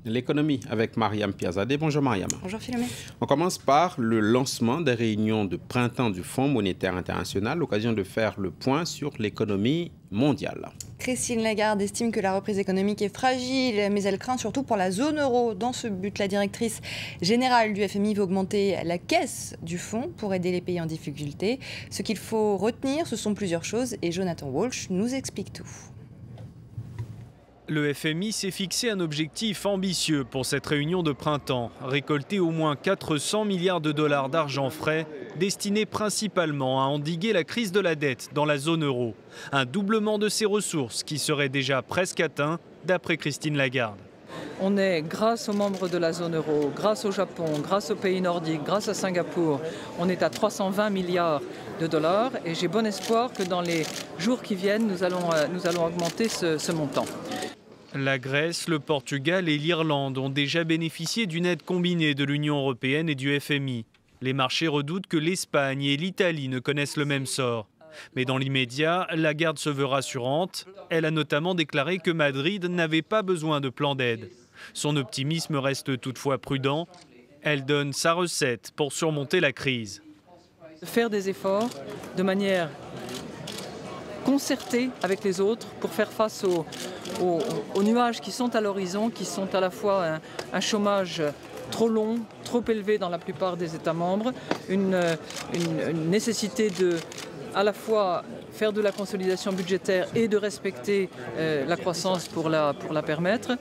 L'économie avec Mariam Piazadeh. Bonjour Mariam. Bonjour Philomène. On commence par le lancement des réunions de printemps du Fonds monétaire international, l'occasion de faire le point sur l'économie mondiale. Christine Lagarde estime que la reprise économique est fragile, mais elle craint surtout pour la zone euro. Dans ce but, la directrice générale du FMI veut augmenter la caisse du fonds pour aider les pays en difficulté. Ce qu'il faut retenir, ce sont plusieurs choses et Jonathan Walsh nous explique tout. Le FMI s'est fixé un objectif ambitieux pour cette réunion de printemps, récolter au moins 400 milliards de dollars d'argent frais, destinés principalement à endiguer la crise de la dette dans la zone euro. Un doublement de ses ressources qui serait déjà presque atteint, d'après Christine Lagarde. On est, grâce aux membres de la zone euro, grâce au Japon, grâce aux pays nordiques, grâce à Singapour, on est à 320 milliards de dollars et j'ai bon espoir que dans les jours qui viennent, nous allons augmenter ce montant. La Grèce, le Portugal et l'Irlande ont déjà bénéficié d'une aide combinée de l'Union européenne et du FMI. Les marchés redoutent que l'Espagne et l'Italie ne connaissent le même sort. Mais dans l'immédiat, Lagarde se veut rassurante. Elle a notamment déclaré que Madrid n'avait pas besoin de plan d'aide. Son optimisme reste toutefois prudent. Elle donne sa recette pour surmonter la crise. Faire des efforts de concertée avec les autres pour faire face aux nuages qui sont à l'horizon, qui sont à la fois un chômage trop long, trop élevé dans la plupart des États membres, une nécessité de à la fois faire de la consolidation budgétaire et de respecter la croissance pour la permettre.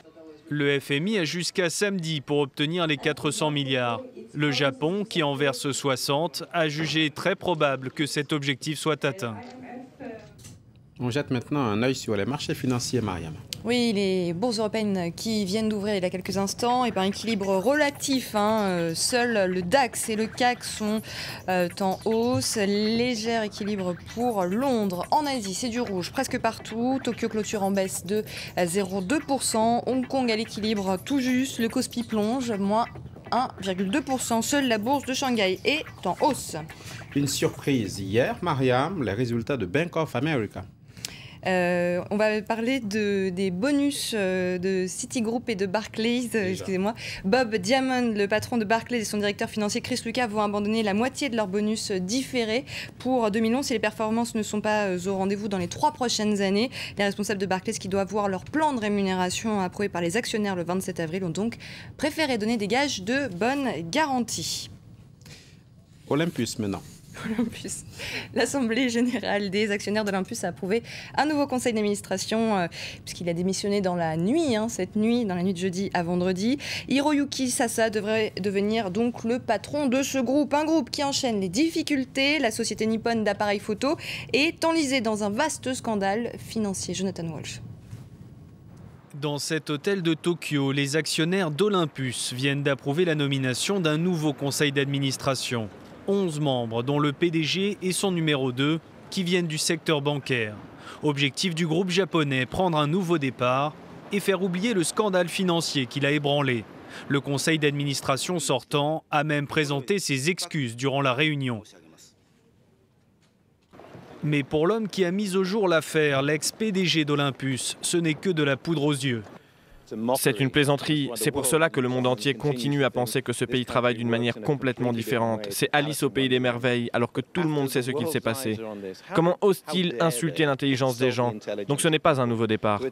Le FMI a jusqu'à samedi pour obtenir les 400 milliards. Le Japon, qui en verse 60, a jugé très probable que cet objectif soit atteint. On jette maintenant un œil sur les marchés financiers, Mariam. Oui, les bourses européennes qui viennent d'ouvrir il y a quelques instants, et par équilibre relatif. Seuls le DAX et le CAC sont en hausse. Léger équilibre pour Londres. En Asie, c'est du rouge presque partout. Tokyo clôture en baisse de 0,2%. Hong Kong à l'équilibre tout juste. Le Kospi plonge, moins 1,2%. Seule la bourse de Shanghai est en hausse. Une surprise hier, Mariam, les résultats de Bank of America. On va parler des bonus de Citigroup et de Barclays. Excusez-moi. Bob Diamond, le patron de Barclays, et son directeur financier Chris Lucas vont abandonner la moitié de leurs bonus différés pour 2011 si les performances ne sont pas au rendez-vous dans les 3 prochaines années. Les responsables de Barclays, qui doivent voir leur plan de rémunération approuvé par les actionnaires le 27 avril, ont donc préféré donner des gages de bonne garantie. Olympus maintenant. Olympus. L'Assemblée générale des actionnaires d'Olympus a approuvé un nouveau conseil d'administration puisqu'il a démissionné dans la nuit, cette nuit, dans la nuit de jeudi à vendredi. Hiroyuki Sasa devrait devenir donc le patron de ce groupe, un groupe qui enchaîne les difficultés. La société nippone d'appareils photo est enlisée dans un vaste scandale financier. Jonathan Walsh. Dans cet hôtel de Tokyo, les actionnaires d'Olympus viennent d'approuver la nomination d'un nouveau conseil d'administration. 11 membres, dont le PDG et son numéro 2, qui viennent du secteur bancaire. Objectif du groupe japonais, prendre un nouveau départ et faire oublier le scandale financier qui l'a ébranlé. Le conseil d'administration sortant a même présenté ses excuses durant la réunion. Mais pour l'homme qui a mis au jour l'affaire, l'ex-PDG d'Olympus, ce n'est que de la poudre aux yeux. C'est une plaisanterie. C'est pour cela que le monde entier continue à penser que ce pays travaille d'une manière complètement différente. C'est Alice au pays des merveilles, alors que tout le monde sait ce qu'il s'est passé. Comment ose-t-il insulter l'intelligence des gens? Donc ce n'est pas un nouveau départ.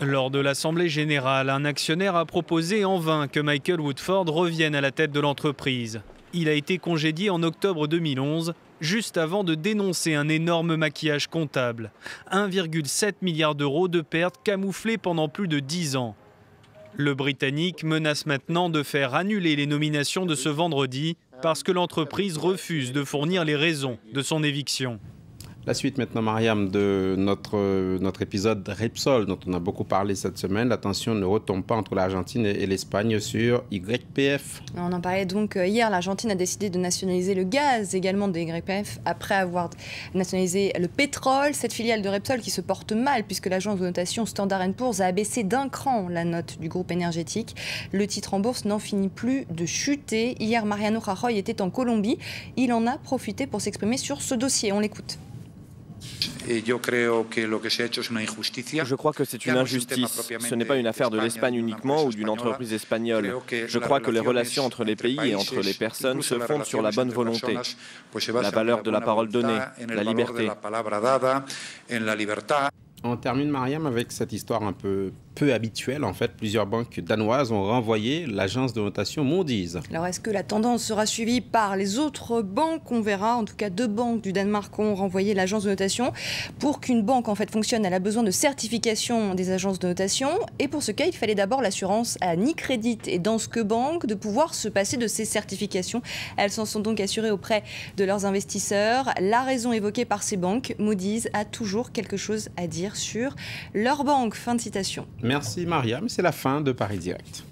Lors de l'Assemblée générale, un actionnaire a proposé en vain que Michael Woodford revienne à la tête de l'entreprise. Il a été congédié en octobre 2011, juste avant de dénoncer un énorme maquillage comptable. 1,7 milliard d'euros de pertes camouflées pendant plus de 10 ans. Le Britannique menace maintenant de faire annuler les nominations de ce vendredi parce que l'entreprise refuse de fournir les raisons de son éviction. La suite maintenant, Mariam, de notre épisode Repsol, dont on a beaucoup parlé cette semaine. La tension ne retombe pas entre l'Argentine et l'Espagne sur YPF. On en parlait donc hier. L'Argentine a décidé de nationaliser le gaz également de YPF après avoir nationalisé le pétrole. Cette filiale de Repsol qui se porte mal puisque l'agence de notation Standard & Poor's a abaissé d'un cran la note du groupe énergétique. Le titre en bourse n'en finit plus de chuter. Hier, Mariano Rajoy était en Colombie. Il en a profité pour s'exprimer sur ce dossier. On l'écoute. Je crois que c'est une injustice. Ce n'est pas une affaire de l'Espagne uniquement ou d'une entreprise espagnole. Je crois que les relations entre les pays et entre les personnes se fondent sur la bonne volonté, la valeur de la parole donnée, la liberté. On termine, Mariam, avec cette histoire un peu habituelle. En fait, plusieurs banques danoises ont renvoyé l'agence de notation Moody's. Alors, est-ce que la tendance sera suivie par les autres banques? On verra. En tout cas, 2 banques du Danemark ont renvoyé l'agence de notation. Pour qu'une banque en fait fonctionne, elle a besoin de certification des agences de notation. Et pour ce cas, il fallait d'abord l'assurance à Nykredit et Danske Bank de pouvoir se passer de ces certifications. Elles s'en sont donc assurées auprès de leurs investisseurs. La raison évoquée par ces banques, Moody's a toujours quelque chose à dire sur leur banque. Fin de citation. Merci Mariam, c'est la fin de Paris Direct.